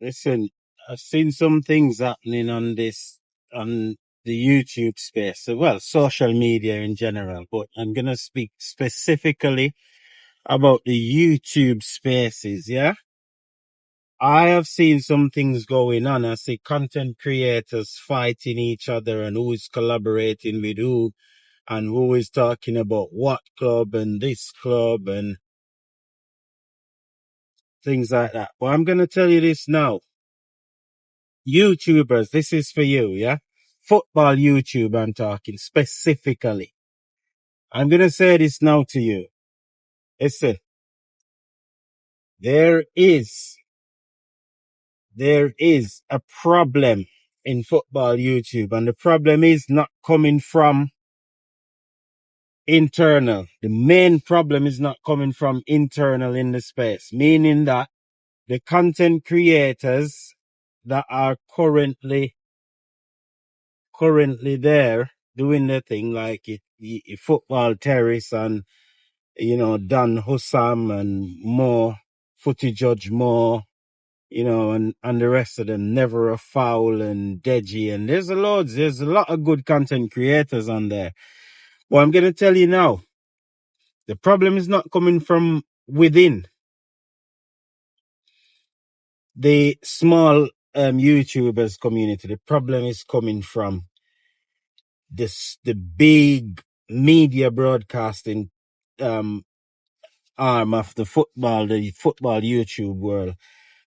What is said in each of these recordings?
Listen, I've seen some things happening on the YouTube space, well, social media in general, but I'm gonna speak specifically about the YouTube spaces, yeah? I have seen some things going on. I see content creators fighting each other and who is collaborating with who and who is talking about what club and this club and things like that. But I'm gonna tell you this now. YouTubers, this is for you, yeah? Football YouTube, I'm talking specifically. I'm gonna say this now to you. Listen, there is, there is a problem in football YouTube, and the problem is not coming from internal. The main problem is not coming from internal in the space, meaning that the content creators that are currently there doing their thing, like football terrorists and Dan Hussam and more footy judge more, and the rest of them, Never a Foul and Deji, and there's a lot of good content creators on there. Well, I'm gonna tell you now, the problem is not coming from within the small YouTubers community. The problem is coming from the big media broadcasting um arm of the football YouTube world,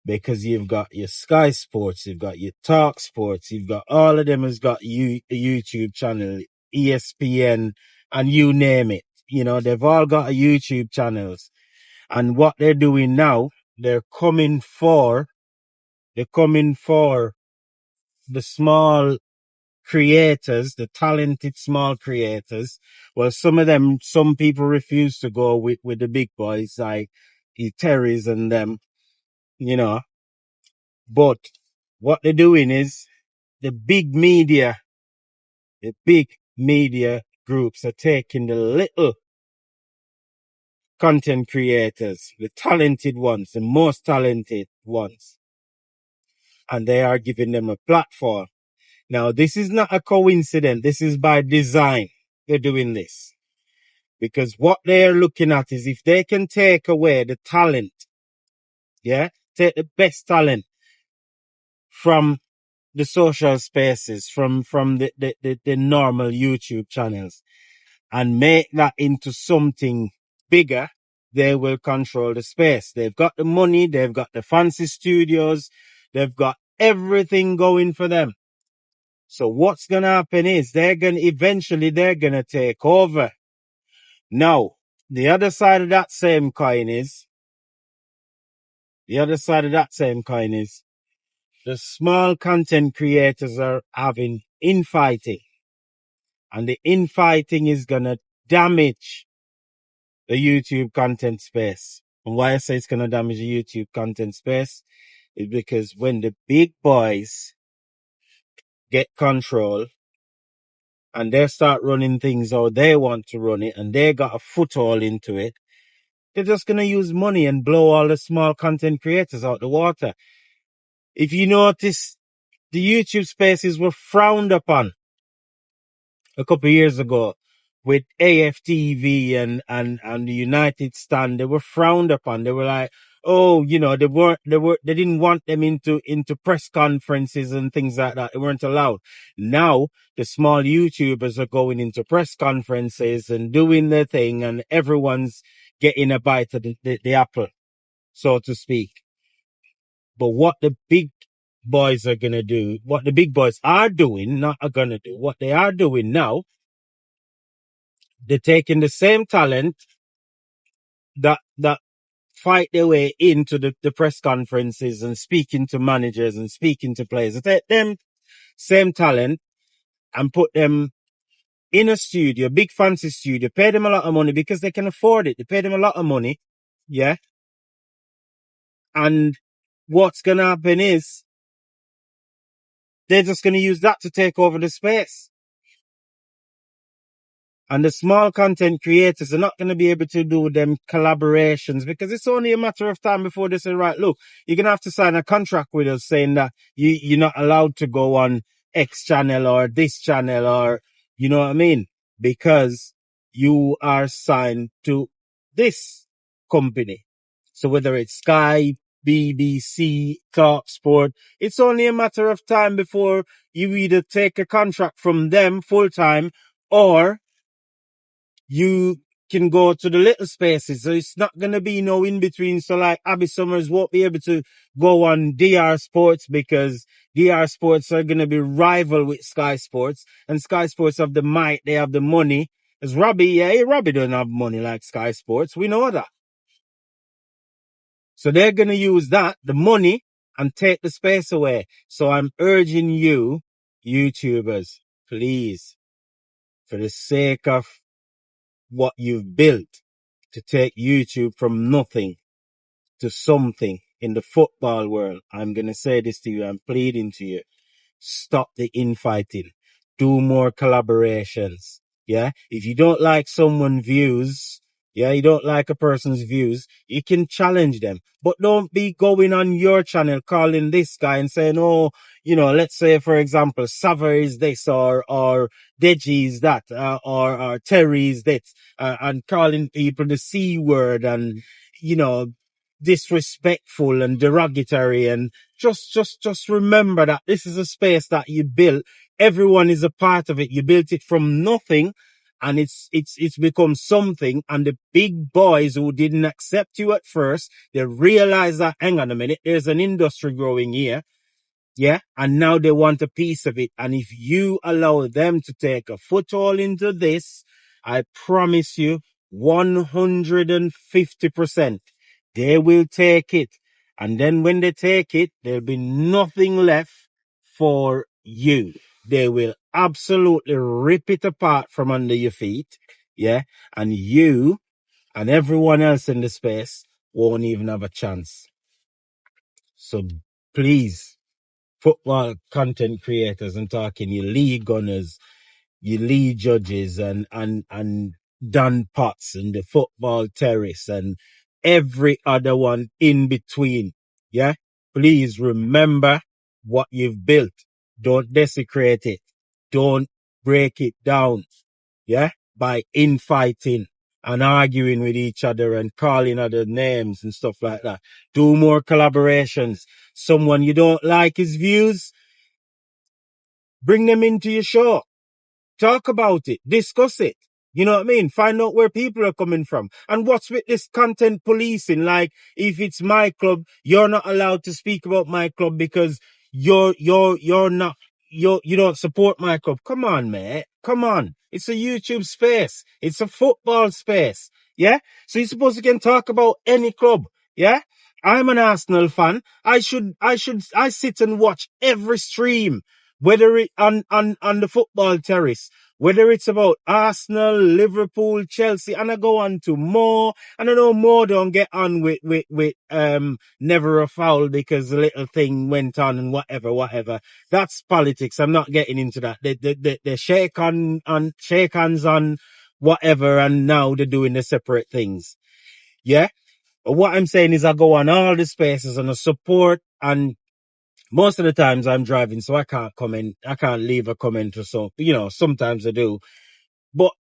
because you've got your Sky Sports, you've got your Talk Sports, you've got all of them has got a YouTube channel, ESPN, and you name it. They've all got a YouTube channels, and what they're doing now, they're coming for the small creators, the talented small creators. Well, some people refuse to go with the big boys like the Terrys and them, you know. But what they're doing is the big media groups are taking the little content creators, the talented ones, the most talented ones, and they are giving them a platform. Now, this is not a coincidence. This is by design. They're doing this because what they're looking at is if they can take away the talent, yeah, take the best talent from the social spaces, from the normal YouTube channels, and make that into something bigger, they will control the space. They've got the money, they've got the fancy studios, they've got everything going for them. So what's going to happen is eventually they're going to take over. Now, the other side of that same coin is, the small content creators are having infighting, and the infighting is going to damage the YouTube content space. And why I say it's going to damage the YouTube content space is because when the big boys get control and they start running things how they want to run it and they got a foothold into it, they're just going to use money and blow all the small content creators out the water. If you notice, the YouTube spaces were frowned upon a couple of years ago with AFTV and the United Stand. They were frowned upon. They were like, oh, they didn't want them into press conferences and things like that. They weren't allowed. Now the small YouTubers are going into press conferences and doing their thing, and everyone's getting a bite of the apple, so to speak. But what the big boys are going to do, what the big boys are doing, not are going to do, what they are doing now, they're taking the same talent that fight their way into the press conferences and speaking to managers and speaking to players. They take them same talent and put them in a studio, big fancy studio, pay them a lot of money because they can afford it. They pay them a lot of money. Yeah. And what's going to happen is they're just going to use that to take over the space. And the small content creators are not going to be able to do them collaborations because it's only a matter of time before they say, right, look, you're going to have to sign a contract with us saying that you're not allowed to go on X channel or this channel or, you know what I mean? Because you are signed to this company. So whether it's Sky, BBC, Talk Sport, it's only a matter of time before you either take a contract from them full time or you can go to the little spaces. So it's not going to be no in between. So like Abby Summers won't be able to go on DR Sports because DR Sports are going to be rival with Sky Sports, and Sky Sports have the might, they have the money. As Robbie don't have money like Sky Sports. We know that. So they're going to use that, the money, and take the space away. So I'm urging you, YouTubers, please, for the sake of what you've built, to take YouTube from nothing to something in the football world. I'm going to say this to you. I'm pleading to you. Stop the infighting. Do more collaborations. Yeah. If you don't like someone's views, yeah, you don't like a person's views, you can challenge them. But don't be going on your channel calling this guy and saying, oh, you know, let's say, for example, Sava is this or Deji is that, or Terry is this, and calling people the C word and, you know, disrespectful and derogatory. And just remember that this is a space that you built. Everyone is a part of it. You built it from nothing and it's become something. And the big boys who didn't accept you at first, they realize that, hang on a minute, there's an industry growing here. Yeah. And now they want a piece of it. And if you allow them to take a foothold into this, I promise you 150%, they will take it. And then when they take it, there'll be nothing left for you. They will absolutely rip it apart from under your feet. Yeah. And you and everyone else in the space won't even have a chance. So please, football content creators, and talking your league gunners, your league judges and Don Potts and the football terrace and every other one in between. Yeah. Please remember what you've built. Don't desecrate it. Don't break it down. Yeah. By infighting and arguing with each other and calling other names and stuff like that. Do more collaborations. Someone you don't like his views, bring them into your show. Talk about it. Discuss it. You know what I mean? Find out where people are coming from. And what's with this content policing? Like, if it's my club, you're not allowed to speak about my club because you're not, you don't support my club. Come on, mate. Come on. It's a YouTube space. It's a football space. Yeah? So you're supposed to can talk about any club. Yeah? I'm an Arsenal fan. I sit and watch every stream, whether it on the football terrace, whether it's about Arsenal, Liverpool, Chelsea, and I go on to more, and I know more don't get on with never a foul because the little thing went on and whatever. That's politics. I'm not getting into that. They shake hands on whatever, and now they're doing the separate things. Yeah. But what I'm saying is I go on all the spaces and I support, and most of the times I'm driving, so I can't comment. I can't leave a comment or so. You know, sometimes I do. But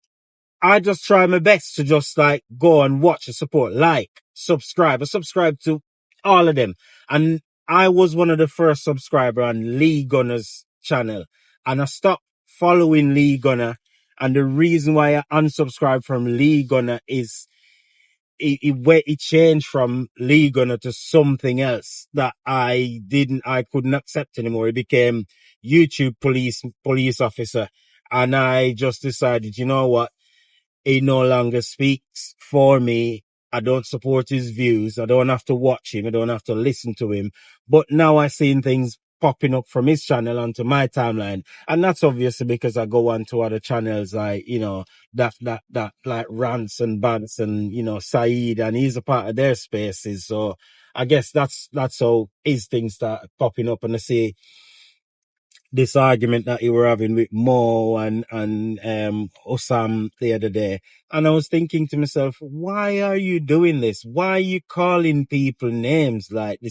I just try my best to just like go and watch and support, like, subscribe. I subscribe to all of them. And I was one of the first subscriber on Lee Gunner's channel. And I stopped following Lee Gunner. And the reason why I unsubscribed from Lee Gunner is it changed from Lee Gunner to something else that I couldn't accept anymore. It became YouTube police officer. And I just decided, you know what? He no longer speaks for me. I don't support his views. I don't have to watch him. I don't have to listen to him. But now I seen things popping up from his channel onto my timeline. And that's obviously because I go on to other channels like, you know, that like Rants and Bants and, you know, Saeed, and he's a part of their spaces. So I guess that's how his things start popping up, and I see this argument that you were having with Mo and Osam the other day. And I was thinking to myself, why are you doing this? Why are you calling people names like the